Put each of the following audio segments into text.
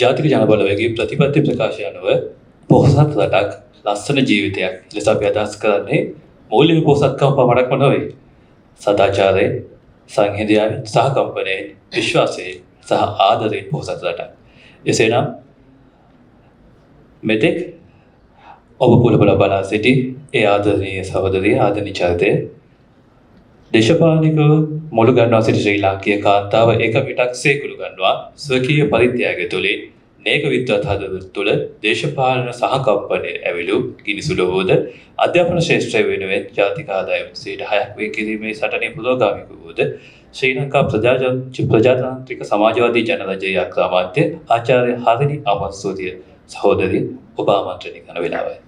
ජාතික ජනබලවේගයේ ප්‍රතිපත්ති ප්‍රකාශය අනුව පොහොසත් රටක් ලස්සන ජීවිතයක් ලෙස අපි අදහස් කරන්නේ මූලික පොහොසත්කම පමණක්ම නොවේ. සදාචාරය, සංහිඳියාව, සහකම්පනය, විශ්වාසය සහ ආදරයෙන් පොහොසත් රටක්. එසේනම් මෙතෙක් ඔබ පුලබල බලා සිටි ඒ ආදරණීය සහෝදරිය ආදරණීය චරිතය දේශපාලනිකව මුළු ගන්නවා සිටි ශ්‍රී ලාංකීය කාන්තාව එක පිටක් සේකුළු ගන්නවා ස්වකීය පරිත්‍යාගය තුළින් නේක විද්වත් හදවත තුළ දේශපාලන සහකම්පනය ඇවිළු ගිනිසුළු අධ්‍යාපන ශාස්ත්‍රය වෙනුවෙන් ජාතික ආදායම 6% වේ කිරීමේ සටනේ පුරෝගාමික වූද ශ්‍රී ලංකා ප්‍රජාතාන්ත්‍රික සමාජවාදී ජනරජයේ අග්‍රාමාත්‍ය ආචාර්ය හරිනි අමරසූරිය සහෝදරිය ඔබ ආමන්ත්‍රණය කරන වෙලාවයි.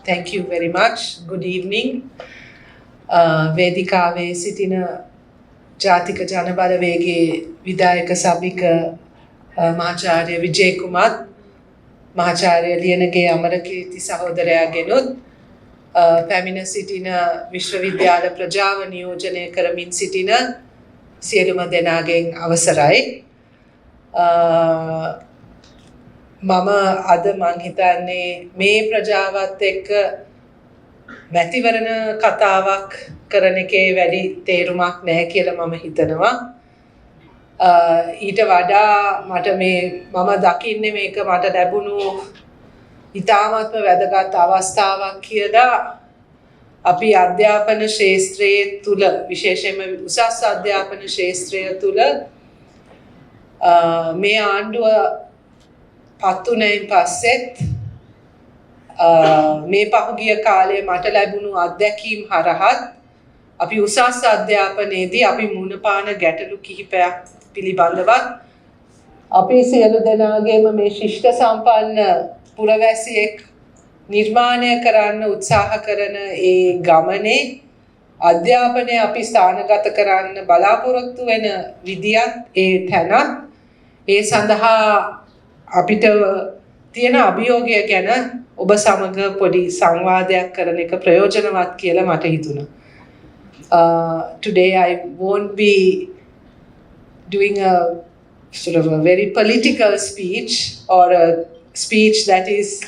Thank you very much. Good evening. වේදිකාවේ සිටින ජාතික ජනබලවේගයේ විධායක සභික මහාචාර්ය විජේ කුමාර් මහාචාර්ය ලියනගේ අමරකීර්ති සහෝදරයාගෙනුත් පැමිණ සිටින විශ්වවිද්‍යාල ප්‍රජාව නියෝජනය කරමින් සිටින සියලුම දෙනාගෙන් අවසරයි. මම අද මං හිතන්නේ මේ ප්‍රජාවත් එක්ක මැතිවරණ කතාවක් කරන එකේ වැඩි තේරුමක් නැහැ කියලා මම හිතනවා. ඊට වඩා මම දකින්නේ මේක මට ලැබුණු ඉතාමත්ම වැදගත් අවස්ථාවක් කියලා. අපි අධ්‍යාපන ශාස්ත්‍රයේ තුල විශේෂයෙන්ම උසස් අධ්‍යාපන ශාස්ත්‍රය තුල මේ ආණ්ඩුව පත්තුනෙන් පස්සෙත් මේ පහුගිය කාලේ මට ලැබුණු අත්දැකීම් හරහත් අපි උසස් අධ්‍යාපනයේදී අපි මුණ පාන ගැටලු කිහිපයක් පිළිබඳවත් අපි සියලු දෙනාගේම මේ ශිෂ්ට සම්පන්න පුරවැසියෙක් නිර්මාණය කරන්න උත්සාහ කරන ඒ ගමනේ අධ්‍යාපනය අපි ස්ථානගත කරන්න බලාපොරොත්තු වෙන විදියත් ඒ තැනත් ඒ සඳහා අපිට තියෙන අභියෝගය ගැන ඔබ සමග පොඩි සංවාදයක් කරන එක ප්‍රයෝජනවත් කියලා මට හිතුණා. Today I won't be doing a sort of a very political speech or a speech that is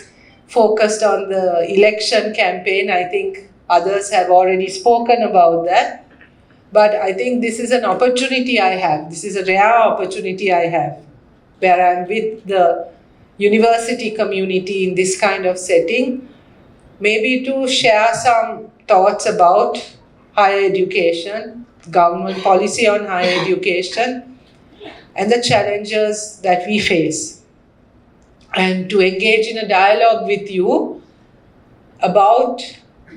focused on the election campaign. I think others have already spoken about that. But I think this is an opportunity I have. This is a rare opportunity I have, where I'm with the university community in this kind of setting, maybe to share some thoughts about higher education, government policy on higher education, and the challenges that we face, and to engage in a dialogue with you about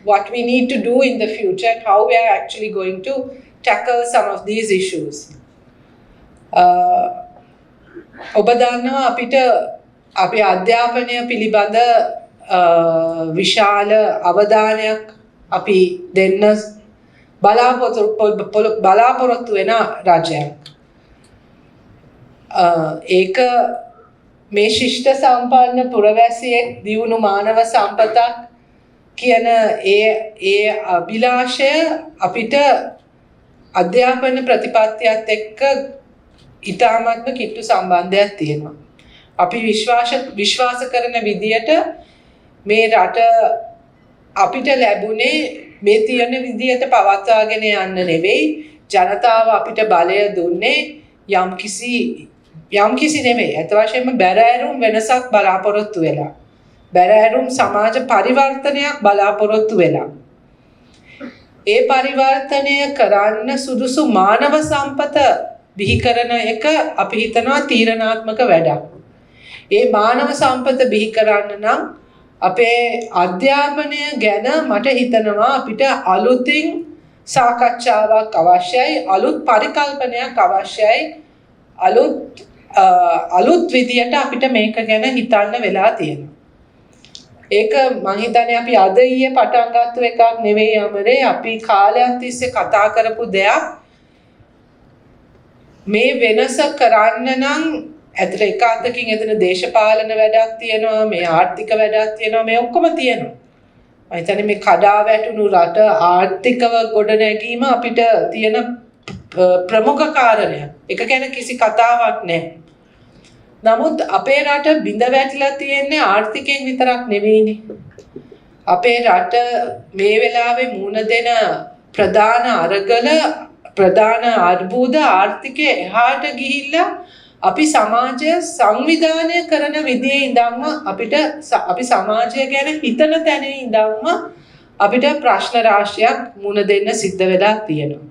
what we need to do in the future and how we are actually going to tackle some of these issues. ඔබ දන්නවා අපිට අපේ අධ්‍යාපනය පිළිබඳ විශාල අවධානයක් අපි දෙන්න බලාපොරොත්තු වෙන රජයක්. ඒක මේ ශිෂ්ට සම්පන්න පුරවැසියෙක් දියුණු මානව සම්පතක් කියන ඒ අභිලාෂය අපිට අධ්‍යාපන ප්‍රතිපත්තියත් එක්ක ඉතාමත්ම කිට්ටු සම්බන්ධයක් තියෙනවා. අපි විශ්වාස කරන විදියට මේ රට අපිට ලැබුණේ මේ තියෙන විදියට පවත්වාගෙන යන්න නෙවෙයි. ජනතාව අපිට බලය දුන්නේ යම්කිසි නෙවෙයි. අත වශයෙන්ම බැරෑරුම් වෙනසක් බලාපොරොත්තු වෙලා. බැරෑරුම් සමාජ පරිවර්තනයක් බලාපොරොත්තු වෙලා. ඒ පරිවර්තනය කරන්න සුදුසු මානව සම්පත බිහි කරන එක අපි හිතනවා තීරණාත්මක වැඩක්. ඒ මානව සම්පත බිහි කරන්න නම් අපේ අධ්‍යාපනය ගැන මට හිතනවා අපිට අලුතින් සාකච්ඡාවක් අවශ්‍යයි, අලුත් පරිකල්පනයක් අවශ්‍යයි, අලුත් විදියට අපිට මේක ගැන හිතන්න වෙලා තියෙනවා. ඒක මං හිතන්නේ අපි අද ඊයේ පටන් ගත්ත එකක් නෙවෙයි අමරේ. අපි කාලයක් තිස්සේ කතා කරපු දෙයක්. මේ වෙනස කරන්න නම් ඇතට එක අතකින් එතන දේශපාලන වැඩක් තියෙනවා, මේ ආර්ථික වැඩක් තියෙනවා, මේ ඔක්කොම තියෙනවා. මම හිතන්නේ මේ කඩා වැටුණු රට ආර්ථිකව ගොඩනැගීම අපිට තියෙන ප්‍රමුඛ කාරණයක්. ඒක ගැන කිසි කතාවක් නැහැ. නමුත් අපේ රට බිඳ වැටිලා තියෙන්නේ ආර්ථිකයෙන් විතරක් නෙවෙයිනේ. අපේ රට මේ වෙලාවේ මුහුණ දෙන ප්‍රධාන අරගල, ප්‍රධාන අර්බුද ආර්ථිකයේ එහාට ගිහිල්ලා අපි සමාජය සංවිධානය කරන විදිහේ ඉඳන්ම අපි සමාජය ගැන හිතන තැනේ ඉඳන්ම අපිට ප්‍රශ්න රාශියක් මුහුණ දෙන්න සිද්ධ වෙලා තියෙනවා.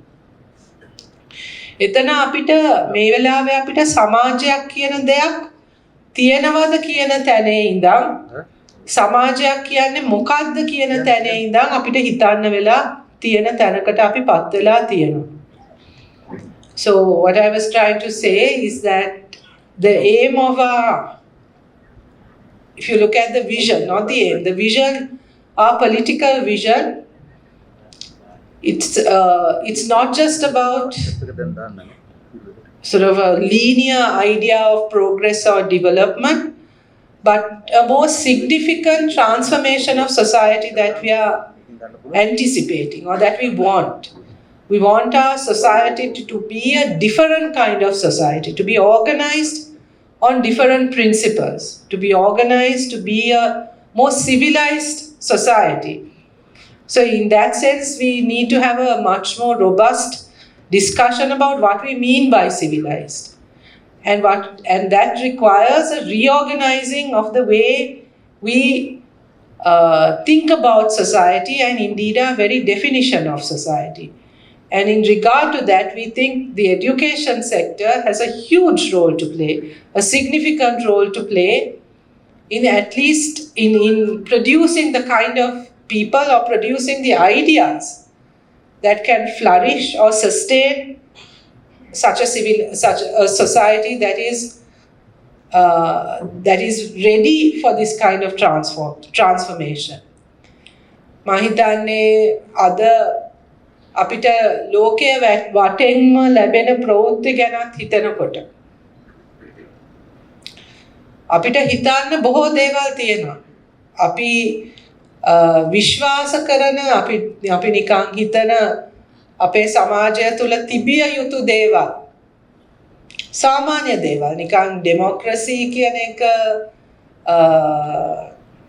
එතන අපිට මේ වෙලාවේ අපිට සමාජයක් කියන දෙයක් තියෙනවද කියන තැනේ ඉඳන් සමාජයක් කියන්නේ මොකක්ද කියන තැනේ ඉඳන් අපිට හිතන්න වෙලා තියෙන තැනකට අපිපත් වෙලා තියෙනවා. So what I was trying to say is that the aim of if you look at the vision, not the aim, the vision, our political vision, it's not just about sort of a linear idea of progress or development, but a more significant transformation of society that we are anticipating or that we want. We want our society to be a different kind of society, to be organized on different principles, to be organized to be a more civilized society. So in that sense, we need to have a much more robust discussion about what we mean by civilized. And that requires a reorganizing of the way we think about society and indeed our very definition of society. And in regard to that, we think the education sector has a huge role to play, a significant role to play in at least in producing the kind of people or producing the ideas that can flourish or sustain such a society that is ready for this kind of transformation. Mahitane other අපිට ලෝකයේ වටෙන්ම ලැබෙන ප්‍රවෘත්ති ගැනත් හිතනකොට අපිට හිතන්න බොහෝ දේවල් තියෙනවා. අපි විශ්වාස කරන අපි නිකන් හිතන අපේ සමාජය තුළ තිබිය යුතු දේවල්, සාමාන්‍ය දේවල්, නිකන් ඩෙමොක්‍රසි කියන එක,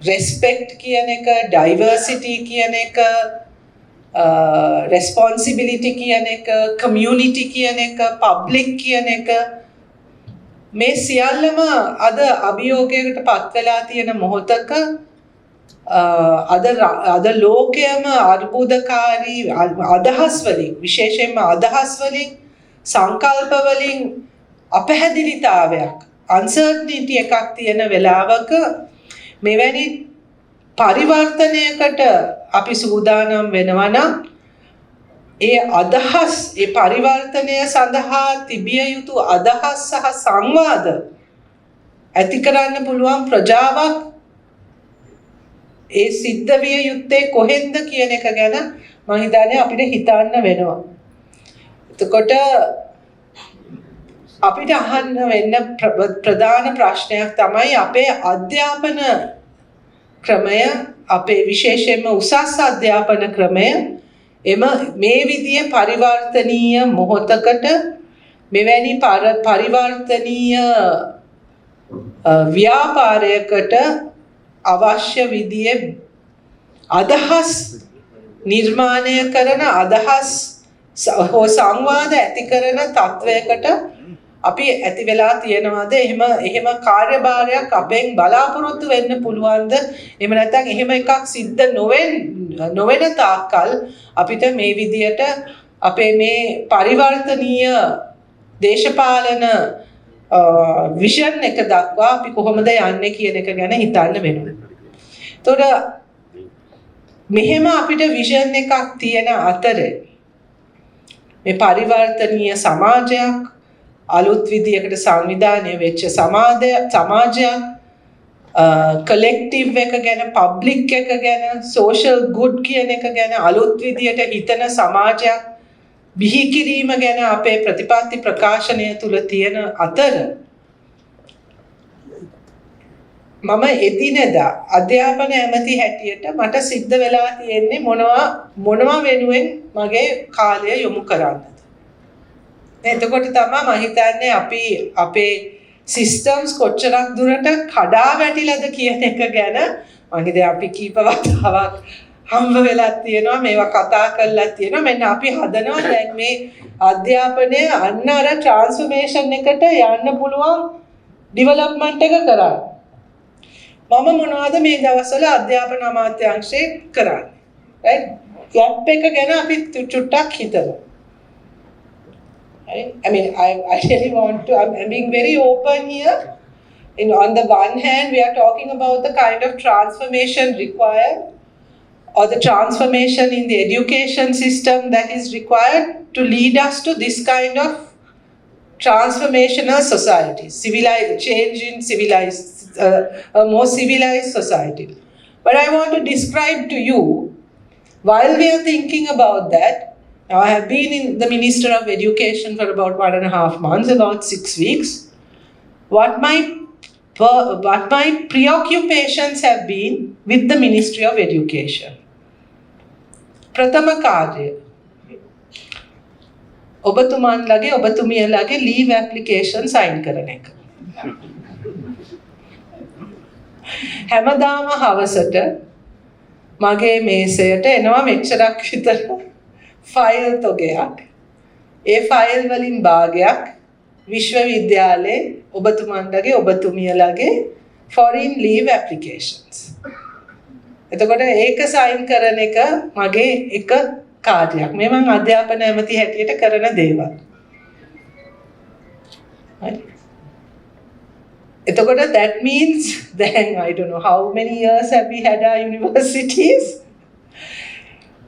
රෙස්පෙක්ට් කියන එක, ඩයිවර්සිටි කියන එක, responsibility කියන එක, community කියන එක, public කියන එක, මේ සියල්ලම අද අභියෝගයකට පත් වෙලා තියෙන මොහොතක අද ලෝකයේම අර්බුදකාරී අදහස් වලින්, විශේෂයෙන්ම අදහස් වලින්, සංකල්ප වලින් අපහැදිලිතාවයක්, uncertainty එකක් තියෙන වෙලාවක මෙවැනි පරිවර්තනයකට අපි සූදානම් වෙනවා නම් ඒ අදහස්, ඒ පරිවර්තනය සඳහා තිබිය යුතු අදහස් සහ සංවාද ඇති කරන්න පුළුවන් ප්‍රජාවක් ඒ සිද්ධ විය යුත්තේ කොහෙන්ද කියන එක ගැන මම හිතන්නේ අපිට හිතන්න වෙනවා. එතකොට අපිට අහන්න වෙන්න ප්‍රධාන ප්‍රශ්නයක් තමයි අපේ අධ්‍යාපන ක්‍රමය, අපේ විශේෂයෙන්ම උසස් අධ්‍යාපන ක්‍රමය මේ විදිහේ පරිවර්තනීය මොහොතකට, මෙවැනි පරිවර්තනීය ව්‍යාපාරයකට අවශ්‍ය විදිහේ අදහස් නිර්මාණය කරන, අදහස් හෝ සංවාද ඇති කරන තත්වයකට අපි ඇති වෙලා තියෙනවද? එහෙම කාර්යභාරයක් අපෙන් බලාපොරොත්තු වෙන්න පුළුවන්ද? එහෙම නැත්නම් එහෙම එකක් සිද්ධ නොවන තාක්කල් අපිට මේ විදියට අපේ මේ පරිවර්තනීය දේශපාලන විෂන් එක දක්වා අපි කොහොමද යන්නේ කියන එක ගැන හිතන්න වෙනවා. ඒතකොට මෙහෙම අපිට විෂන් එකක් තියෙන අතරේ මේ පරිවර්තනීය සමාජයක්, අලුත් විදියකට සංවිධානය වෙච්ච සමාජයක්, කලෙක්ටිව් එක ගැන, පබ්ලික් එක ගැන, සෝෂල් ගුඩ් කියන එක ගැන අලුත් විදියට හිතන සමාජයක් බිහි කිරීම ගැන අපේ ප්‍රතිපත්ති ප්‍රකාශනය තුල තියෙන අතර මම එදිනෙදා අධ්‍යාපන ඇමති හැටියට මට සිද්ධ වෙලා තියෙන්නේ මොනවා වෙනුවෙන් මගේ කාලය යොමු කරන්නද. එතකොට තමයි මම හිතන්නේ අපි අපේ සිස්ටම්ස් කොච්චරක් දුරට කඩා වැටිලාද කියන එක ගැන මම හිතේ අපි කීප වතාවක් හම්බ වෙලා තියෙනවා මේවා කතා කරලා තියෙනවා. මෙන්න අපි හදනවා දැන් මේ අධ්‍යාපනය අන්න අර ට්‍රාන්ස්ෆර්මේෂන් එකට යන්න පුළුවන් ඩිවලොප්මන්ට් එක කරන්න. මම මොනවද මේ දවස්වල අධ්‍යාපන අමාත්‍යාංශයේ කරන්නේ? right? ගැප් එක ගැන අපි චුට්ටක් හිතමු. right? I mean, I really want to, I'm being very open here. On the one hand, we are talking about the kind of transformation required or the transformation in the education system that is required to lead us to this kind of transformational society, change in a more civilized society. But I want to describe to you, while we are thinking about that, now I have been in the Minister of Education for about 1.5 months, about 6 weeks. What my preoccupations have been with the Ministry of Education. ප්‍රථම කාර්යය ඔබතුමන්ලගේ ඔබතුමියලගේ leave application sign කරන එක. හැමදාම හවසට මගේ මේසයට එනවා මෙච්චරක් විතර file තොගයක්. ඒ file වලින් භාගයක් විශ්වවිද්‍යාලයේ ඔබතුමන්ලගේ ඔබතුමියලගේ foreign leave applications. එතකොට ඒක සයින් කරන එක මගේ එක කාර්යයක්. මේ මම අධ්‍යාපන ඇමති හැටියට කරන දේවල්. right? එතකොට that means then I don't know how many years have we had our universities.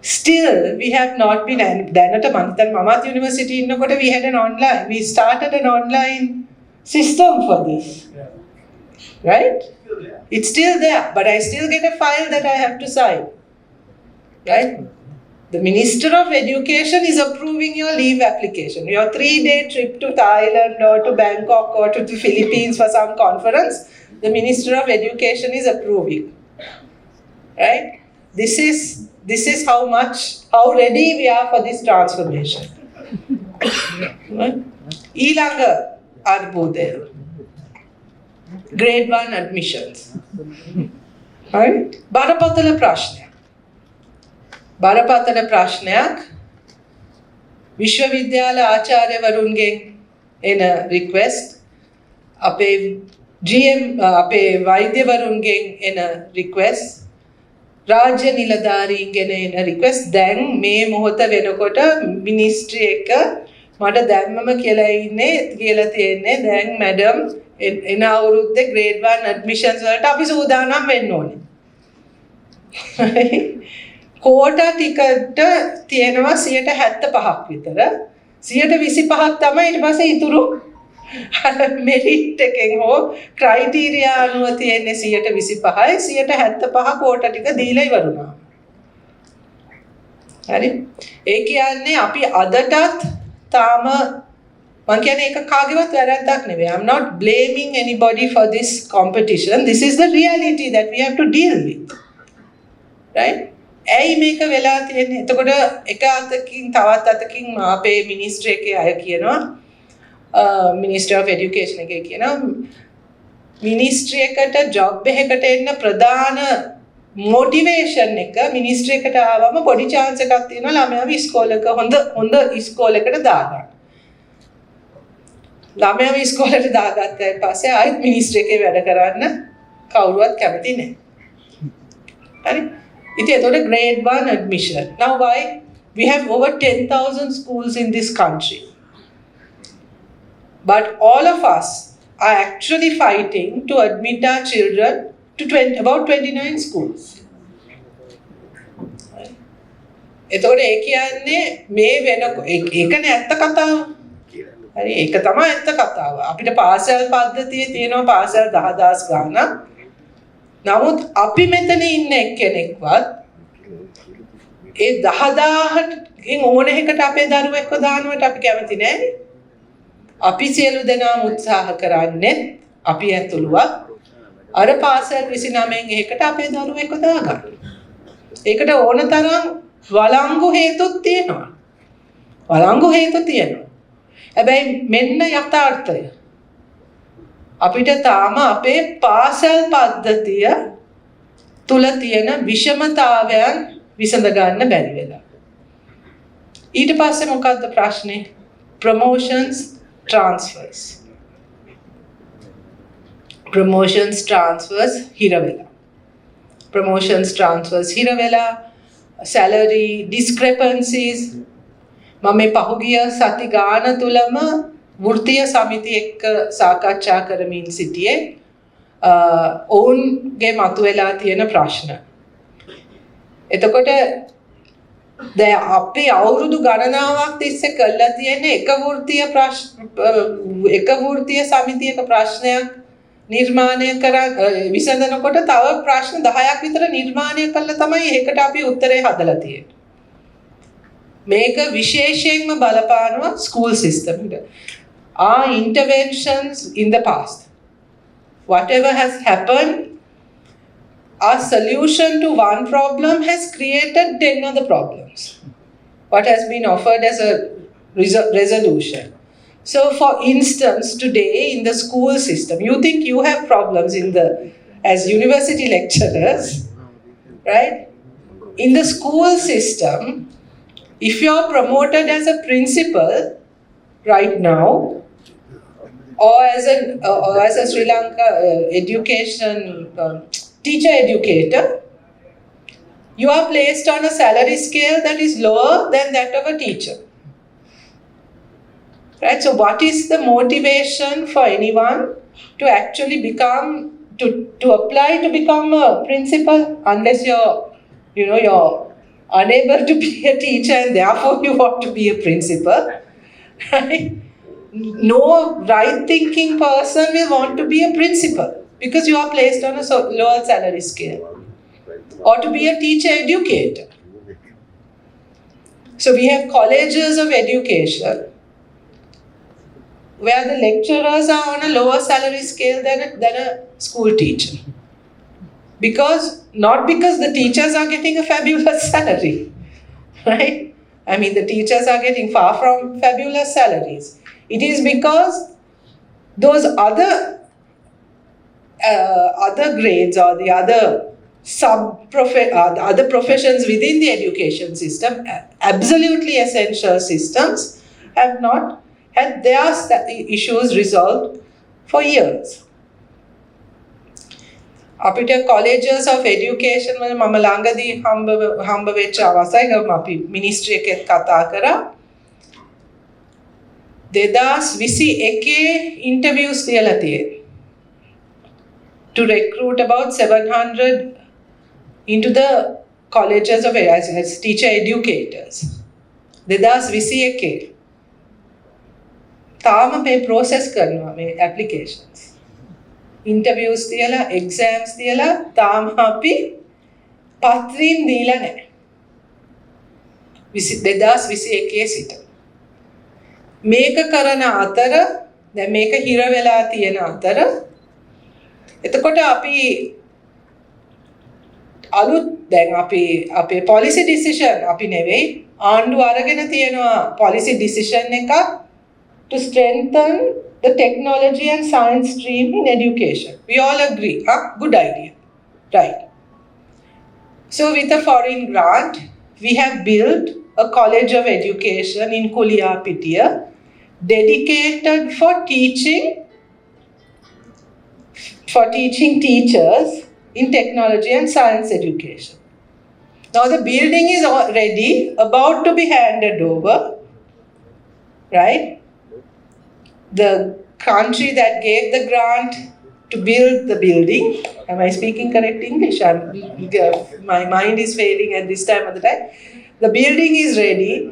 Still we have not been, දැනට මම හිතන්නේ මමත් යුනිවර්සිටි ඉන්නකොට we started an online system for this. Right? It's still there, but I still get a file that I have to sign. Right? The Minister of Education is approving your leave application. Your 3-day trip to Thailand or to Bangkok or to the Philippines for some conference, the Minister of Education is approving. Right? This is how ready we are for this transformation. Right? ඊළඟ අර්බුදය. Grade 1 admissions. Right? බරපතල ප්‍රශ්නයක්. විශ්වවිද්‍යාල ආචාර්යවරුන්ගෙන් එන request, අපේ වෛද්‍යවරුන්ගෙන් එන request, රාජ්‍ය නිලධාරීන්ගෙන් එන request දැන් මේ මොහොත වෙනකොට මිනිස්ට්‍රි එක මට දැම්මම කියලා තියෙන්නේ දැන් මැඩම් එන අවුරුද්දේ grade 1 admissions වලට අපි සූදානම් වෙන්න ඕනේ. කෝටා ටිකට තියෙනවා 75ක් විතර. 125ක් තමයි ඊට පස්සේ ඉතුරු මෙරිට් එකෙන් හෝ ක්‍රයිටීරියා අනුව තියෙන්නේ 125යි. 175 කෝටා ටික දීලා ඉවරුණා. හරි. ඒ කියන්නේ අපි අදටත් තාම මං කියන්නේ ඒක කාගේවත් වැරද්දක් නෙවෙයි. I'm not blaming anybody for this competition. This is the reality that we have to deal with. Right? ඇයි මේක වෙලා තියෙන්නේ? එතකොට එක අතකින් තවත් අතකින් අපේ මිනිස්ට්‍රි එකේ අය කියනවා Ministry of Education එකේ කියනවා මිනිස්ට්‍රි එකට ජොබ් එකකට එන්න ප්‍රධාන මොටිවේෂන් එක මිනිස්ට්‍රි එකට ආවම පොඩි chance එකක් තියෙනවා ළමයාව ඉස්කෝලේක හොඳ ඉස්කෝලේකට දාගන්න. ළමයාව ඉස්කෝලේට දාගත්තාට පස්සේ ආයෙත් මිනිස්ට්‍රි එකේ වැඩ කරන්න කවුරුවත් කැමති නැහැ. හරි? It is a grade 1 admission. Now why? We have over 10,000 schools in this country. But all of us are actually fighting to admit our children to about 29 schools. එතකොට ඒ කියන්නේ මේ ඒකනේ ඇත්ත කතාව. හරි ඒක තමයි ඇත්ත කතාව. අපිට පාසල් පද්ධතියේ තියෙනවා පාසල් 10,000 ගාණක්. නමුත් අපි මෙතන ඉන්න එක්කෙනෙක්වත් ඒ 10,000කින් ඕන එකකට අපේ දරුවෙක්ව දානවට අපි කැමති නෑනේ. අපි සියලු දෙනාම උත්සාහ කරන්නේ අපි ඇතුළුවත් අර පාසල් 29න් ඒකට අපේ දරුවෙක්ව දාගන්න. ඒකට ඕන තරම් වළංගු හේතුත් තියෙනවා. හැබැයි මෙන්න යථාර්ථය. අපිට තාම අපේ පාසල් පද්ධතිය තුල තියෙන විෂමතාවයන් විසඳ ගන්න බැරි වෙලා. ඊට පස්සේ මොකද්ද ප්‍රශ්නේ? Promotions, transfers හිර වෙලා. Salary discrepancies. මම මේ පහුගිය සති ගාන තුලම වෘත්තීය සමිති එක්ක සාකච්ඡා කරමින් සිටියේ ඔවුන්ගේ මතුවලා තියෙන ප්‍රශ්න. එතකොට දැන් අපි අවුරුදු ගණනාවක් තිස්සේ කළා තියෙන එක වෘත්තීය සමිතියක ප්‍රශ්නයක් නිර්මාණය විසඳනකොට තව ප්‍රශ්න 10ක් විතර නිර්මාණය කළා තමයි ඒකට අපි උත්තරේ හදලා තියෙන්නේ. මේක විශේෂයෙන්ම බලපානවා ස්කූල් සිස්ටම් එකට. Our interventions in the past, whatever has happened, our solution to one problem has created 10 other problems. What has been offered as a resolution. So for instance, today in the school system, you think you have problems as university lecturers, right? In the school system, if you are promoted as a principal right now, or as a Sri Lanka teacher educator, you are placed on a salary scale that is lower than that of a teacher. Right? So what is the motivation for anyone to actually to apply to become a principal unless you're unable to be a teacher and therefore you want to be a principal? Right? No right thinking person will want to be a principal because you are placed on a lower salary scale, or to be a teacher educator. So we have colleges of education where the lecturers are on a lower salary scale than a school teacher. Not because the teachers are getting a fabulous salary, right? I mean, the teachers are getting far from fabulous salaries. It is because those other grades or the other other professions within the education system, absolutely essential systems, have not had their issues resolved for years. අපිට colleges of education වල මම ළඟදී හම්බ වෙච්ච අවස්ථාවක අපි ministry එකෙත් කතා කරා. 2021 interviews තියලා තියෙනවා to recruit about 700 into the colleges of as teacher educators. 2021 තාම මේ process කරනවා මේ applications. Interviews තියලා exams තියලා තාම අපි පත්‍රීම් දීලා නැහැ. 2021 සිට මේක කරන අතර දැන් මේක හිර වෙලා තියෙන අතර එතකොට අපි අලුත් දැන් අපේ policy decision අපි නෙවෙයි ආණ්ඩුව අරගෙන තියෙනවා policy decision එකක් to strengthen the technology and science stream in education. We all agree, good idea, right? So with a foreign grant, we have built a college of education in Kuliyapitiya dedicated for teaching teachers in technology and science education. Now the building is already about to be handed over, right? The country that gave the grant to build the building, am I speaking correct English? My mind is failing at this time of the time. The building is ready.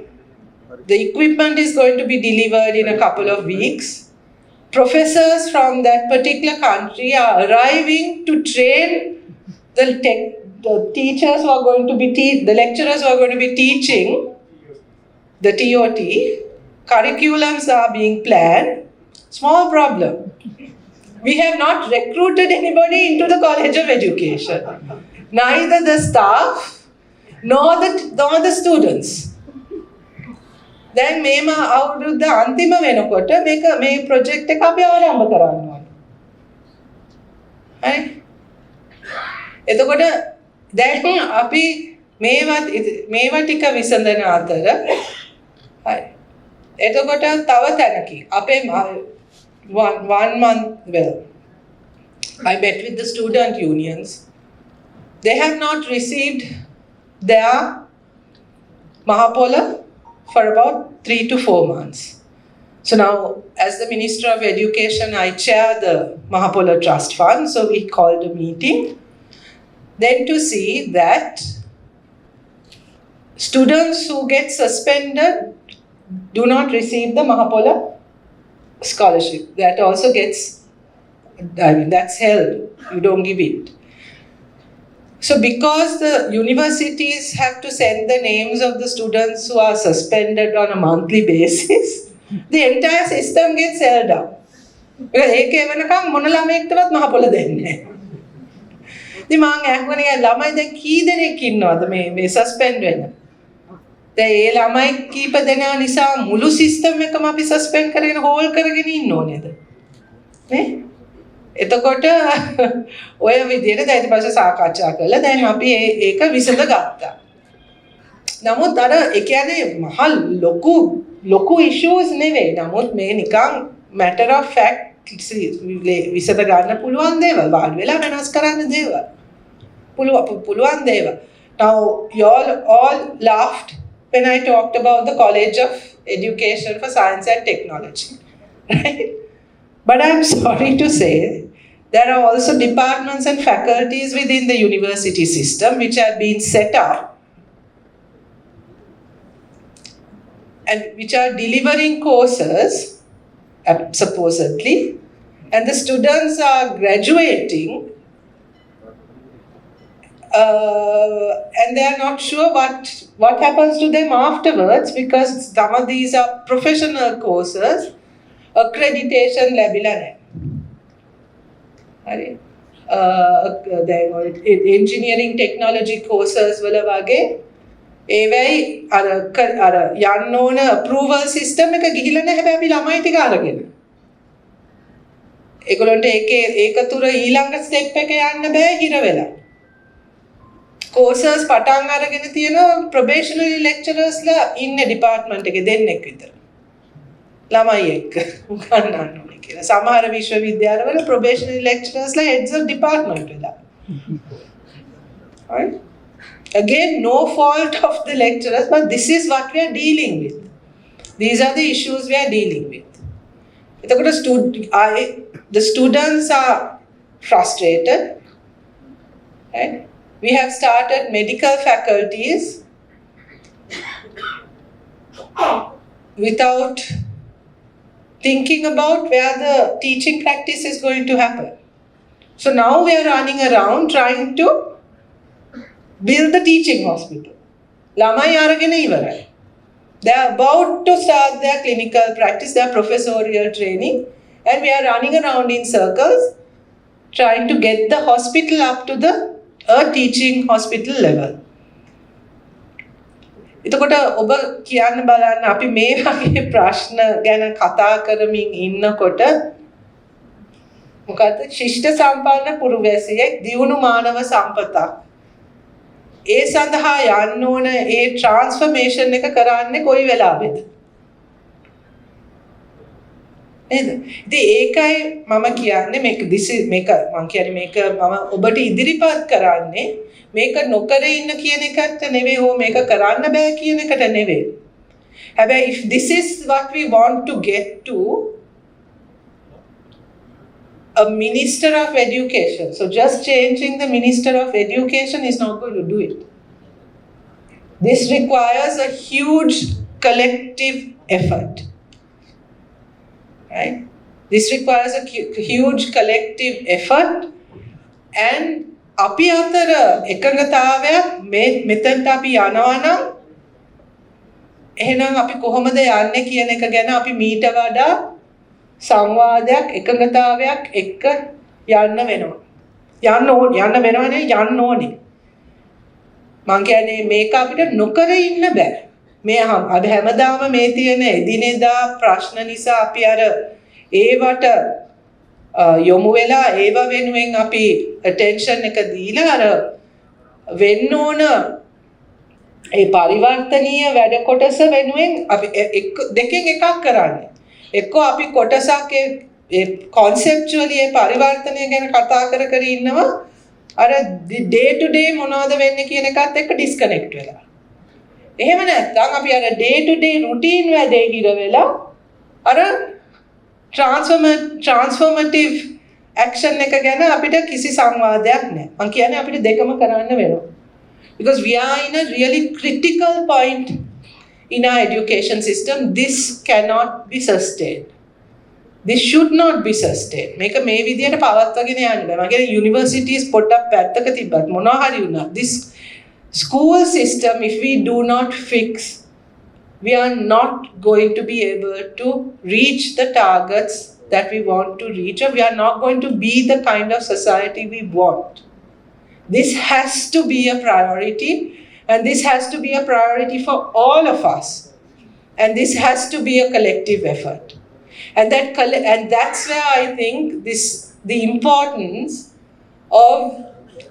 The equipment is going to be delivered in a couple of weeks. Professors from that particular country are arriving to train the teachers who are going to be the lecturers who are going to be teaching the TOT. Curriculums are being planned. Small problem. We have not recruited anybody into the College of Education. Neither the staff nor the students. දැන් මේම අවුරුද්ද අන්තිම වෙනකොට මේ project එක අපි ආරම්භ කරන්න ඕනේ. හරි? එතකොට දැන් අපි මේවා ටික විසඳන අතර හරි. එතකොට තව තැනකින් අපේ one month, well, I met with the student unions. They have not received their Mahapola for about 3 to 4 months. So now, as the Minister of Education, I chair the Mahapola Trust Fund. So we called a meeting then to see that students who get suspended do not receive the Mahapola scholarship. That also gets, that's held. You don't give it. So because the universities have to send the names of the students who are suspended on a monthly basis, the entire system gets held up. ඒකේ වෙනකම් මොන ළමයෙක්ටවත් මහ පොළ දෙන්නේ නැහැ. ඉතින් මම අහුවනේ ළමයි දැන් කී දෙනෙක් ඉන්නවද මේ සස්පෙන්ඩ් වෙන? දැන් ඒ ළමයි කීප දෙනා නිසා මුළු සිස්ටම් එකම අපි සස්පෙන්ඩ් කරගෙන හෝල් කරගෙන ඉන්න ඕනේද? නේ? එතකොට ඔය විදිහට දැන් ඊට පස්සේ සාකච්ඡා කළා. දැන් අපි ඒක විසඳගත්තා. නමුත් අර ඒ කියන්නේ මහ ලොකු issues නෙවෙයි. නමුත් මේ නිකන් matter of fact විසඳ ගන්න පුළුවන් දේවල්. වාඩි වෙලා වෙනස් කරන්න දේවල්. පුළුවන් දේවල්. Now you all laughed when I talked about the College of Education for Science and Technology. Right? But I'm sorry to say, there are also departments and faculties within the university system which have been set up and which are delivering courses, supposedly, and the students are graduating and they are not sure what happens to them afterwards because some of these are professional courses. Accreditation ලැබිලා නැහැ. හරි. දැන් engineering technology courses වල වගේ ඒවයි අර යන්න ඕන approval system එක ගිහිල්ලා නැහැ හැබැයි අපි ළමයි ටික අරගෙන. ඒගොල්ලන්ට ඒක තුර ඊළඟ step එක යන්න බෑ හිර වෙලා. courses පටන් අරගෙන තියෙන probationary lecturers ලා ඉන්නේ department එකේ දෙන්නෙක් විතර. ළමයි එක්ක උගන්වන්න ඕනේ කියලා. සමහර විශ්වවිද්‍යාලවල probationary lecturers like heads of department වෙලා. Right? Again, no fault of the lecturers, but this is what we are dealing with. These are the issues we are dealing with. The students are frustrated. Right? We have started medical faculties without thinking about where the teaching practice is going to happen. So now we are running around trying to build the teaching hospital. ළමයි අරගෙන ඉවරයි. They are about to start their clinical practice, their professorial training, and we are running around in circles trying to get the hospital up to a teaching hospital level. එතකොට ඔබ කියන්න බලන්න අපි මේ වගේ ප්‍රශ්න ගැන කතා කරමින් ඉන්නකොට මොකද ශිෂ්ට සම්පන්න පුරවැසියෙක් දියුණු මානව සම්පතක් ඒ සඳහා යන්න ඕන ඒ ට්‍රාන්ස්ෆර්මේෂන් එක කරන්නේ කොයි වෙලාවෙද නේද? ඉතින් ඒකයි මම කියන්නේ මේක මම කියන්නේ මේක මම ඔබට ඉදිරිපත් කරන්නේ මේක නොකර ඉන්න කියන එකට නෙවෙයි හෝ මේක කරන්න බෑ කියන එකට නෙවෙයි. හැබැයි if this is what we want to get to, a minister of education, so just changing the minister of education is not going to do it. This requires a huge collective effort. Right? This requires a huge collective effort and අපි අතර එකඟතාවයක් මෙතනට අපි යනවා නම් එහෙනම් අපි කොහොමද යන්නේ කියන එක ගැන අපි මීට වඩා සංවාදයක් එකඟතාවයක් එක්ක යන්න වෙනවා. යන්න වෙනවනේ යන්න ඕනේ. මං කියන්නේ මේක අපිට නොකර ඉන්න බෑ. මේ අපි හැමදාම මේ තියෙන එදිනෙදා ප්‍රශ්න නිසා අපි අර ඒවට යොමු වෙලා ඒව වෙනුවෙන් අපි attention එක දීලා අර වෙන්න ඕන ඒ පරිවර්තනීය වැඩ කොටස වෙනුවෙන් අපි දෙකෙන් එකක් කරන්නේ. එක්කෝ අපි කොටසක් ඒ conceptually ඒ පරිවර්තනය ගැන කතා කර ඉන්නවා. අර day to day මොනවද වෙන්නේ කියන එකත් එක්ක disconnect වෙලා. එහෙම නැත්නම් අපි අර day to day routine වැඩේ හිර වෙලා අර transformative action එක ගැන අපිට කිසි සංවාදයක් නැහැ. මම කියන්නේ අපිට දෙකම කරන්න වෙනවා. Because we are in a really critical point in our education system. This cannot be sustained. This should not be sustained. මේක මේ විදියට පවත්වාගෙන යන්න බෑ. මම කියන්නේ universities පොඩ්ඩක් පැත්තක තිබ්බත් මොනවා හරි වුණා. This school system, if we do not fix, we are not going to be able to reach the targets that we want to reach, or we are not going to be the kind of society we want. This has to be a priority, and this has to be a priority for all of us. And this has to be a collective effort. And that's where I think the importance of,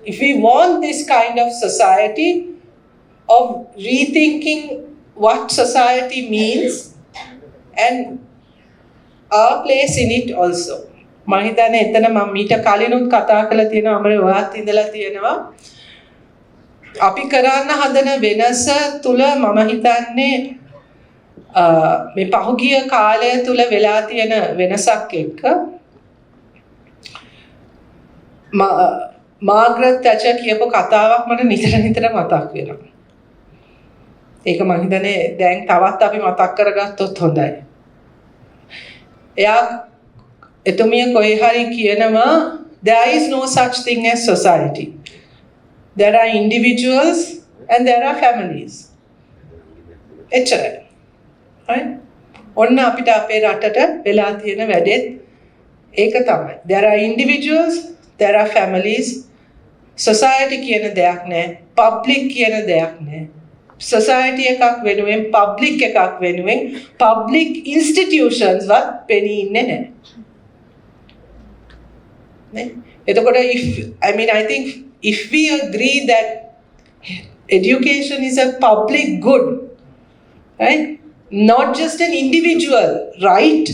if we want this kind of society, of rethinking what society means and our place in it also. මම හිතන්නේ එතන මම මීට කලිනුත් කතා කරලා තියෙනවා අපේ ඔයත් ඉඳලා තියෙනවා. අපි කරන්න හදන වෙනස තුල මම හිතන්නේ මේ පහුගිය කාලය තුල වෙලා තියෙන වෙනසක් එක්ක මාග්‍රට් තැචර් කියපු කතාවක් මට නිතර මතක් වෙනවා. ඒක මම හිතන්නේ දැන් තවත් අපි මතක් කරගත්තොත් හොඳයි. එයා එතුමිය කොහේ හරි කියනවා there is no such thing as society. There are individuals and there are families. එච්චරයි. right? ඔන්න අපිට අපේ රටට වෙලා තියෙන වැඩෙත් ඒක තමයි. There are individuals, there are families. Society කියන දෙයක් නැහැ. Public කියන දෙයක් නැහැ. Society එකක් වෙනුවෙන් public එකක් වෙනුවෙන් public institutions වත් පෙනී ඉන්නේ නැහැ. එතකොට I think if we agree that education is a public good, right? Not just an individual right,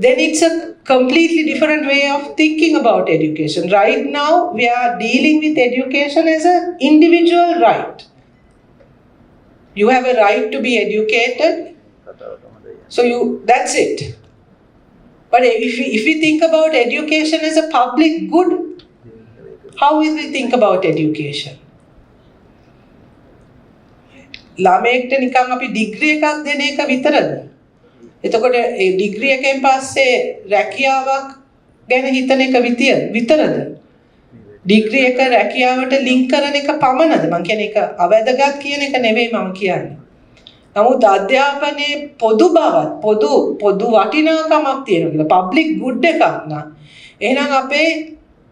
then it's a completely different way of thinking about education. Right now, we are dealing with education as an individual right. You have a right to be educated, so that's it. But if we think about education as a public good, how will we think about education? ළමයෙක්ට නිකන් අපි degree එකක් දෙන එක විතරද? එතකොට ඒ degree එකෙන් පස්සේ රැකියාවක් ගැන හිතන එක විතරද? ඩිග්‍රී එක රැකියාවට ලින්ක් කරන එක පමණද? මම කියන්නේ ඒක අවැදගත් කියන එක නෙවෙයි මම කියන්නේ. නමුත් අධ්‍යාපනයේ පොදු බවත් පොදු වටිනාකමක් තියෙනවා. පබ්ලික් ගුඩ් එකක් නා. එහෙනම් අපේ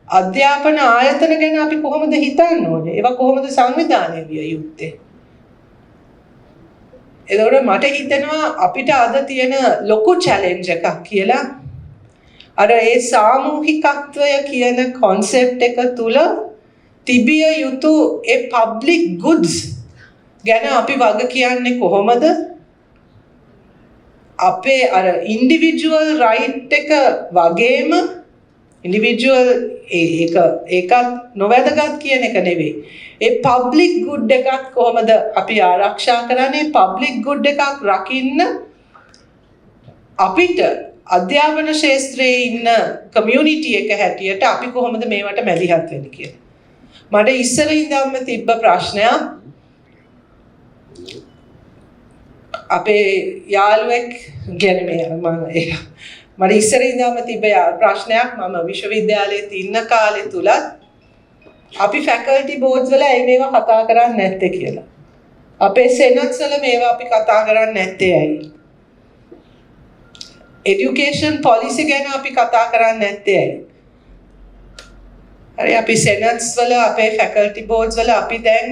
අධ්‍යාපන ආයතන ගැන අපි කොහොමද හිතන්න ඕනේ? ඒවා කොහොමද සංවිධානය විය යුත්තේ? එතකොට මට හිතෙනවා අපිට අද තියෙන ලොකු චැලෙන්ජ් එකක් කියලා අර ඒ සාමූහිකත්වය කියන concept එක තුල තිබිය යුතු ඒ public goods ගැන අපි වග කියන්නේ කොහොමද? අපේ අර individual right එක වගේම individual ඒකත් නොවැදගත් කියන එක නෙවෙයි. ඒ public good එකත් කොහොමද අපි ආරක්ෂා කරන්නේ? public good එකක් රකින්න අපිට අධ්‍යාපන ශාස්ත්‍රයේ ඉන්න community එක හැටියට අපි කොහොමද මේවට මැදිහත් වෙන්නේ කියලා. මට ඉස්සර ඉඳන්ම තිබ්බ ප්‍රශ්නයක් අපේ යාළුවෙක් කියන්නේ මට ඉස්සර ඉඳන්ම තිබ්බ ප්‍රශ්නයක් මම විශ්වවිද්‍යාලයේ ඉන්න කාලේ තුලත් අපි ෆැකල්ටි බෝඩ්ස් වල මේවා කතා කරන්නේ නැත්තේ කියලා. අපේ සෙනට්ස් වල මේවා අපි කතා කරන්නේ නැත්තේ ඇයි? education policy ගැන අපි කතා කරන්නේ නැත්තේ ඇයි? හරි අපි senates වල අපේ faculty boards වල අපි දැන්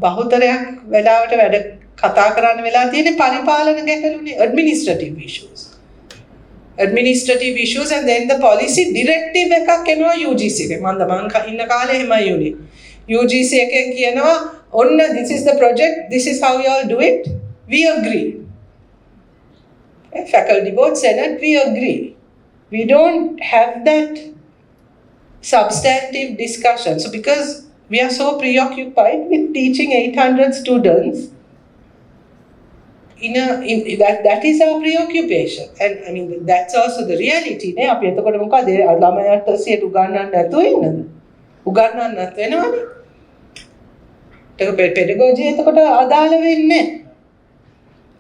බහුතරයක් වෙලාවට වැඩ කතා කරන්න වෙලා තියෙන්නේ පරිපාලන ගැටලුනේ administrative issues and then the policy directive එකක් එනවා UGC එකේ මම ඉන්න කාලේ එහෙමයි උනේ UGC එකෙන් කියනවා ඔන්න this is the project this is how you all do it we agree faculty board senate we agree we don't have that substantive discussion so because we are so preoccupied with teaching 800 students that is our preoccupation and I mean that's also the reality නේ අපි එතකොට මොකද ළමයාට සියට උගන්වන්න නැතුව ඉන්නද උගන්වන්න නැත් වෙනවනේ ඒක pedagogy එතකොට අදාළ වෙන්නේ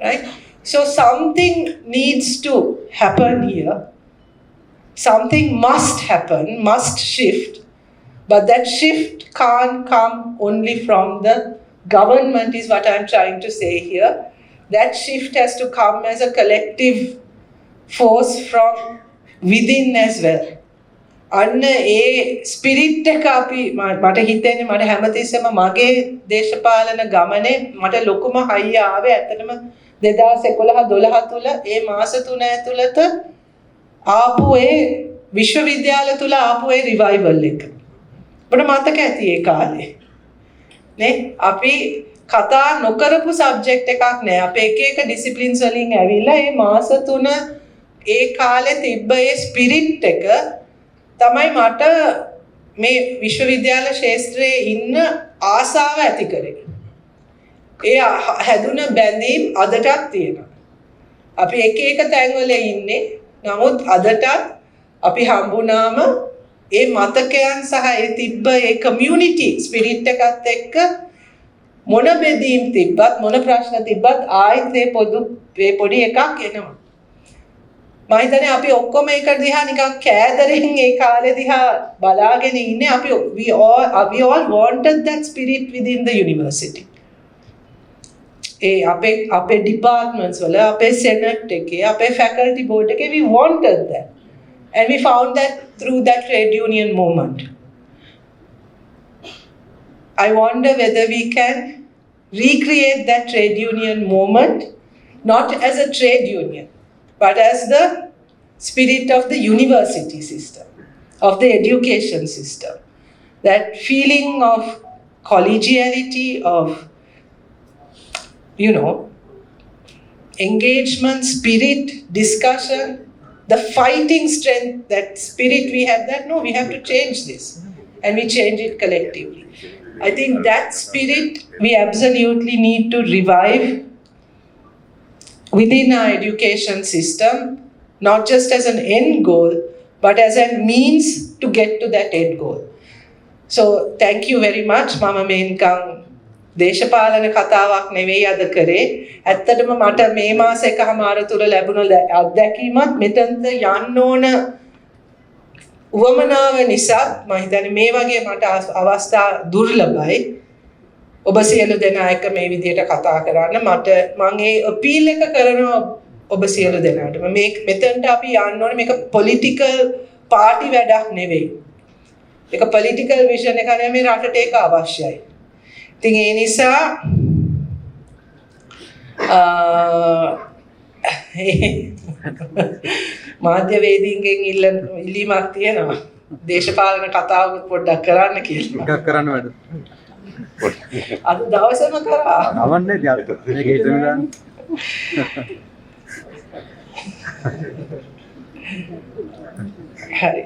right so something needs to happen here something must happen must shift but that shift can't come only from the government is what I'm trying to say here that shift has to come as a collective force from within as well. අන්න ඒ spirit එක අපි මට හිතෙන්නේ මට හැමතිස්සෙම මගේ දේශපාලන ගමනේ මට ලොකුම හයිය ආවේ ඇත්තටම 2011-12 තුල ඒ මාස 3 ඇතුළත ආපු ඒ විශ්වවිද්‍යාල තුල ආපු ඒ රිවයිවල් එක. අපිට මතක ඇති ඒ කාලේ. නේ අපි කතා නොකරපු සබ්ජෙක්ට් එකක් නෑ අපේ එක ඩිසිප්ලින්ස් වලින් ඇවිල්ලා මේ මාස 3 ඒ කාලේ තිබ්බ ඒ ස්පිරිට් එක තමයි මට මේ විශ්වවිද්‍යාල ශාස්ත්‍රයේ ඉන්න ආසාව ඇති කරේ. ඒ හැදුන බැඳීම් අදටත් තියෙනවා. අපි එක තැන්වල ඉන්නේ. නමුත් අදටත් අපි හම්බුනාම ඒ මතකයන් සහ ඒ තිබ්බ ඒ කමියුනිටි ස්පිරිට් එකත් එක්ක මොන බෙදීම් තිබ්බත් මොන ප්‍රශ්න තිබ්බත් ආයෙත් මේ පොඩි එකක් එනවා. මම හිතන්නේ අපි ඔක්කොම ඒක දිහා නිකන් කෑදරෙන් ඒ කාලේ දිහා බලාගෙන ඉන්නේ අපි we all wanted that spirit within the university. අපේ departments වල අපේ senate එකේ අපේ faculty board එකේ we wanted that and we found that through that trade union movement. I wonder whether we can recreate that trade union movement not as a trade union but as the spirit of the university system, of the education system. That feeling of collegiality, of, engagement, spirit, discussion, the fighting strength, that spirit we have, that no, we have to change this. And we change it collectively. I think that spirit we absolutely need to revive within our education system, not just as an end goal, but as a means to get to that end goal. So thank you very much, Mama Menkang. දේශපාලන කතාවක් නෙවෙයි අද කරේ. ඇත්තටම මට මේ මාස එකමාර තුල ලැබුණ අත්දැකීමත් මෙතනට යන්න ඕන උවමනාව නිසා මම හිතන්නේ මේ වගේ මට අවස්ථා දුර්ලභයි. ඔබ සියලු දෙනා එක්ක මේ විදිහට කතා කරන්න මම ඒ අපීල් එක කරනවා ඔබ සියලු දෙනාට. මෙතනට අපි යන්න ඕනේ මේක පොලිටිකල් පාටි වැඩක් නෙවෙයි. ඒක පොලිටිකල් විෂන් එකක් නෙවෙයි මේ රටට ඒක අවශ්‍යයි. ඉතින් ඒ නිසා මාධ්‍යවේදීන්ගෙන් ඉල්ලීමක් තියෙනවා. දේශපාලන කතාව පොඩ්ඩක් කරන්න කියලා. එකක් කරන්න වැඩ. අද දවසම කරා. නවන්නේ යාත්. මේක හිතමු දාන්න. හරි.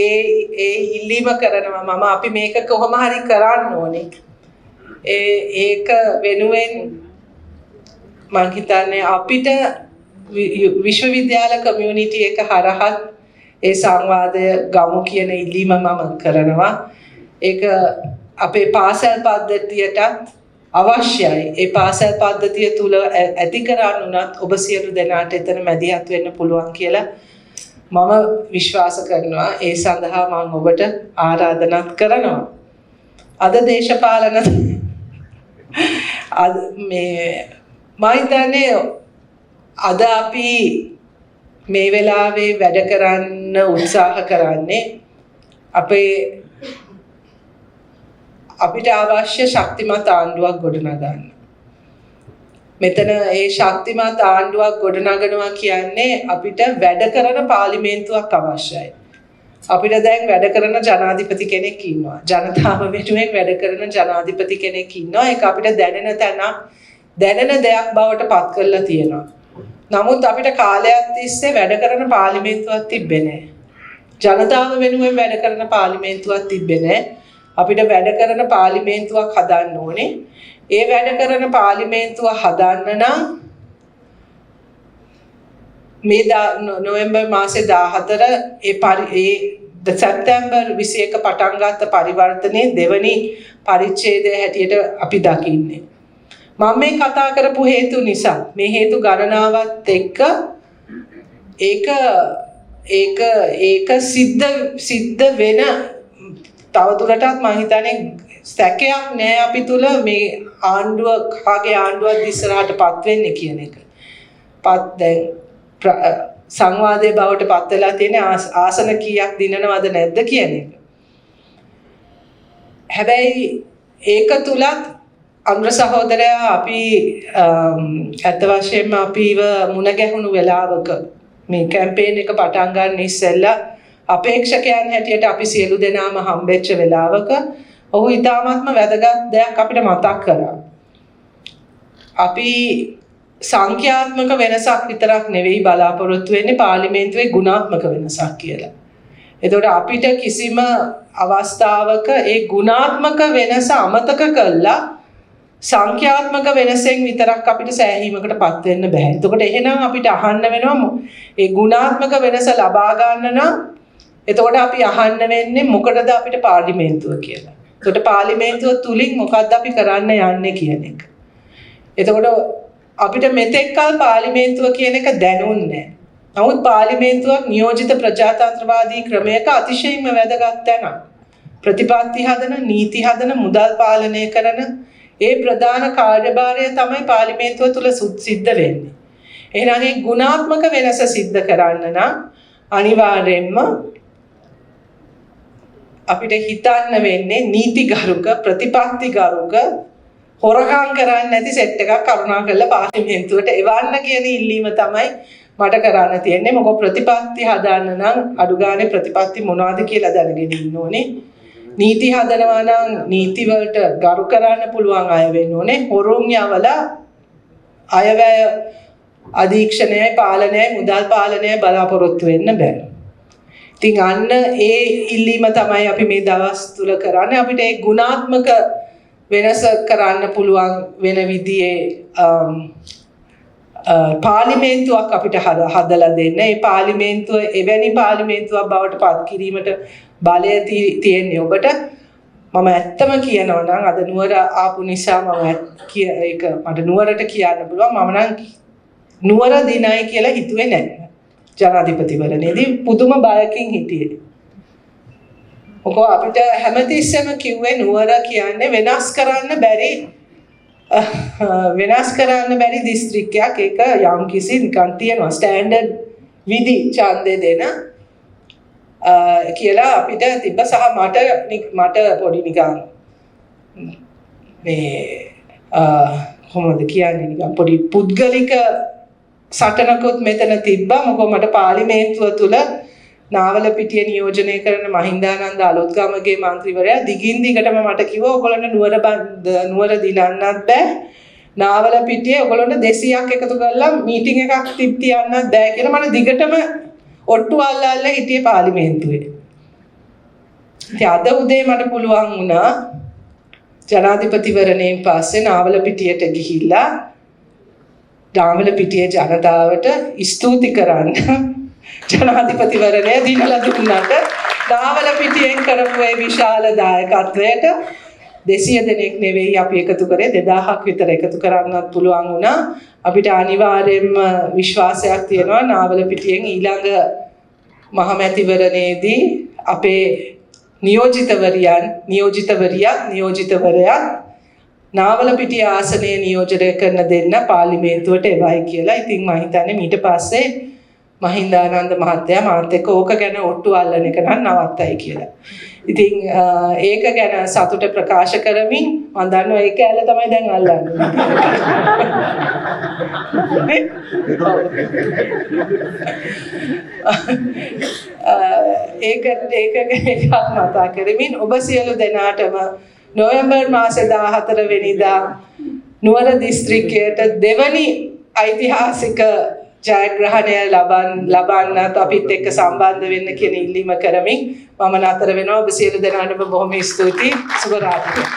ඒ ඉල්ලීම කරනවා මම අපි මේක කොහොම හරි කරන්න ඕනේ. ඒක වෙනුවෙන් මම හිතන්නේ අපිට විශ්වවිද්‍යාල කමියුනිටි එක හරහා ඒ සංවාදය ගමු කියන ඉල්ලීම මම කරනවා. ඒක අපේ පාසල් පද්ධතියටත් අවශ්‍යයි. ඒ පාසල් පද්ධතිය තුල ඇති කරන්න උනත් ඔබ සියලු දෙනාට එතන මැදිහත් වෙන්න පුළුවන් කියලා මම විශ්වාස කරනවා. ඒ සඳහා මම ඔබට ආරාධනා කරනවා. අද දේශපාලන අද මේ මම හිතන්නේ අද අපි මේ වෙලාවේ වැඩ කරන්න උත්සාහ කරන්නේ අපිට අවශ්‍ය ශක්තිමත් ආණ්ඩුවක් ගොඩනගන්න. මෙතන ඒ ශක්තිමත් ආණ්ඩුවක් ගොඩනගනවා කියන්නේ අපිට වැඩ කරන පාර්ලිමේන්තුවක් අවශ්‍යයි. අපිට දැන් වැඩ කරන ජනාධිපති කෙනෙක් ඉන්නවා. ජනතාව වෙනුවෙන් වැඩ කරන ජනාධිපති කෙනෙක් ඉන්නවා. ඒක අපිට දැනෙන දෙයක් බවට පත් කරලා තියෙනවා. නමුත් අපිට කාලයක් තිස්සේ වැඩ කරන පාර්ලිමේන්තුවක් තිබ්බේ නැහැ. ජනතාව වෙනුවෙන් වැඩ කරන පාර්ලිමේන්තුවක් තිබ්බේ නැහැ. අපිට වැඩ කරන පාර්ලිමේන්තුවක් හදන්න ඕනේ. ඒ වැඩ කරන පාර්ලිමේන්තුව හදන්න නම් මේ නොවැම්බර් මාසේ 14 ඒ සැප්තැම්බර් 21 පටන් ගත්ත පරිවර්තනයේ දෙවනි පරිච්ඡේදය හැටියට අපි දකින්නේ. මම මේ කතා කරපු හේතු නිසා මේ හේතු ගණනාවත් එක්ක ඒක සිද්ධ වෙන තවදුරටත් මම හිතන්නේ සැකයක් නෑ අපි තුල මේ ආණ්ඩුව කාගේ ආණ්ඩුවක් ඉස්සරහටපත් වෙන්නේ කියන එක. දැන් සංවාදයේ බවට පත් වෙලා තියෙන ආසන කීයක් දිනනවද නැද්ද කියන එක. හැබැයි ඒක තුලත් අනුර සහෝදරයා අපි ඇත්ත වශයෙන්ම අපිව මුණ ගැහුණු වෙලාවක මේ කැම්පේන් එක පටන් ගන්න ඉස්සෙල්ලා අපේක්ෂකයන් හැටියට අපි සියලු දෙනාම හම්බෙච්ච වෙලාවක ඔහු ඉතාමත්ම වැදගත් දෙයක් අපිට මතක් කරා. අපි සංඛ්‍යාත්මක වෙනසක් විතරක් නෙවෙයි බලාපොරොත්තු වෙන්නේ පාර්ලිමේන්තුවේ ගුණාත්මක වෙනසක් කියලා. එතකොට අපිට කිසිම අවස්ථාවක ඒ ගුණාත්මක වෙනස අමතක කළා සංඛ්‍යාත්මක වෙනසෙන් විතරක් අපිට සෑහීමකටපත් වෙන්න බෑ. එතකොට එහෙනම් අපිට අහන්න වෙනවා ඒ ගුණාත්මක වෙනස ලබා ගන්න නම් එතකොට අපි අහන්න වෙන්නේ මොකටද අපිට පාර්ලිමේන්තුව කියලා. එතකොට පාර්ලිමේන්තුව තුලින් මොකද්ද අපි කරන්න යන්නේ කියන එක. එතකොට අපිට මෙතෙක්කල් පාර්ලිමේන්තුව කියන එක දැනුන්නේ නැහැ. නමුත් පාර්ලිමේන්තුවක් නියෝජිත ප්‍රජාතන්ත්‍රවාදී ක්‍රමයක අතිශයින්ම වැදගත් තැනක්. ප්‍රතිපත්ති හදන, නීති හදන, මුදල් පාලනය කරන ඒ ප්‍රධාන කාර්යභාරය තමයි පාර්ලිමේන්තුව තුල සිද්ධ වෙන්නේ. එහෙනම් මේ ගුණාත්මක වෙනස සිද්ධ කරන්න නම් අනිවාර්යයෙන්ම අපිට හිතන්න වෙන්නේ නීතිගරුක, ප්‍රතිපත්තිගරුක, හොරකම් කරන්නේ නැති සෙට් එකක් කරුණාකරලා පාර්ලිමේන්තුවට එවන්න කියන ඉල්ලීම තමයි මට කරන්න තියෙන්නේ. මොකද ප්‍රතිපත්ති හදන්න නම් අඩු ගානේ ප්‍රතිපත්ති මොනවද කියලා දැනගෙන ඉන්න ඕනේ. නීති හදනවා නම් නීති වලට ගරු කරන්න පුළුවන් අය වෙන්න ඕනේ. හොරුන් යවලා අයවැය අධීක්ෂණයයි පාලනයයි මුදල් පාලනයයි බලාපොරොත්තු වෙන්න බෑ. ඉතින් අන්න ඒ ඉල්ලීම තමයි අපි මේ දවස් තුල කරන්නේ. අපිට ඒ ගුණාත්මක වෙනස කරන්න පුළුවන් වෙන විදිහේ පාර්ලිමේන්තුවක් අපිට හදලා දෙන්න. ඒ පාර්ලිමේන්තුව එවැනි පාර්ලිමේන්තුවක් බවට පත් කිරීමට බලය තියෙන්නේ ඔබට. මම ඇත්තම කියනවා නම් අද නුවර ආපු නිසා ඒක මට නුවරට කියන්න පුළුවන්. මම නම් නුවර දිනයි කියලා හිතුවේ නැහැ. ජනාධිපතිවරණයේදී පුදුම බයකින් හිටියේ. මොකද අපිට හැමතිස්සෙම කිව්වේ නුවර කියන්නේ වෙනස් කරන්න බැරි දිස්ත්‍රික්කයක්. ඒක යම් කිසි නිකන් තියෙනවා ස්ටෑන්ඩඩ් විදි ඡන්දේ දෙන කියලා අපිට තිබ්බ. සහ මට පොඩි නිකන් මේ කොහොමද කියන්නේ නිකන් පොඩි පුද්ගලික සටනකුත් මෙතන තිබ්බා. මොකද මට පාර්ලිමේන්තුව තුල නාවලපිටිය නියෝජනය කරන මහින්දානන්ද අලුත්ගමගේ මන්ත්‍රීවරයා දිගින් දිගටම මට කිව්වා ඔයගොල්ලන්ට නුවර දිනන්නත් බෑ. නාවලපිටිය ඔයගොල්ලන්ට 200ක් එකතු කරලා මීටින් එකක් තියන්නත් බෑ කියලා මට දිගටම ඔට්ටු අල්ලලා හිටියේ පාර්ලිමේන්තුවේ. ඉතින් අද උදේ මට පුළුවන් වුණා ජනාධිපතිවරණයෙන් පස්සේ නාවලපිටියට ගිහිල්ලා නාවලපිටියේ ජනතාවට ස්තුති කරන්න. ජනාධිපතිවරණය දිනලා දුන්නාට නාවලපිටියෙන් කරපු ඒ විශාල දායකත්වයට 200 දෙනෙක් නෙවෙයි අපි එකතු කරේ 2000ක් විතර එකතු කරන්නත් පුළුවන් වුණා. අපිට අනිවාර්යයෙන්ම විශ්වාසයක් තියෙනවා නාවලපිටියෙන් ඊළඟ මහමැතිවරණයේදී අපේ නියෝජිතවරයා නාවලපිටිය ආසනයේ නියෝජනය කරන දෙන්න පාර්ලිමේන්තුවට එවයි කියලා. ඉතින් මම හිතන්නේ ඊට පස්සේ මහින්දානන්ද මහත්තයා මාත් එක්ක ඕක ගැන ඔට්ටු අල්ලන එක නම් නවත්තයි කියලා. ඉතින් ඒක ගැන සතුට ප්‍රකාශ කරමින් මම දන්නවා ඒ කැලේ තමයි දැන් අල්ලන්නේ. ඒක එකක් මතක් කරමින් ඔබ සියලු දෙනාටම නොවැම්බර් මාසේ 14 වෙනිදා නුවර දිස්ත්‍රික්කයට දෙවනි ඓතිහාසික ජයග්‍රහණය ලබන්නත් අපිත් එක්ක සම්බන්ධ වෙන්න කියන ඉල්ලීම කරමින් මම නතර වෙනවා. ඔබ සියලු දෙනාටම බොහොම ස්තුතියි. සුබ රාත්‍රියක්.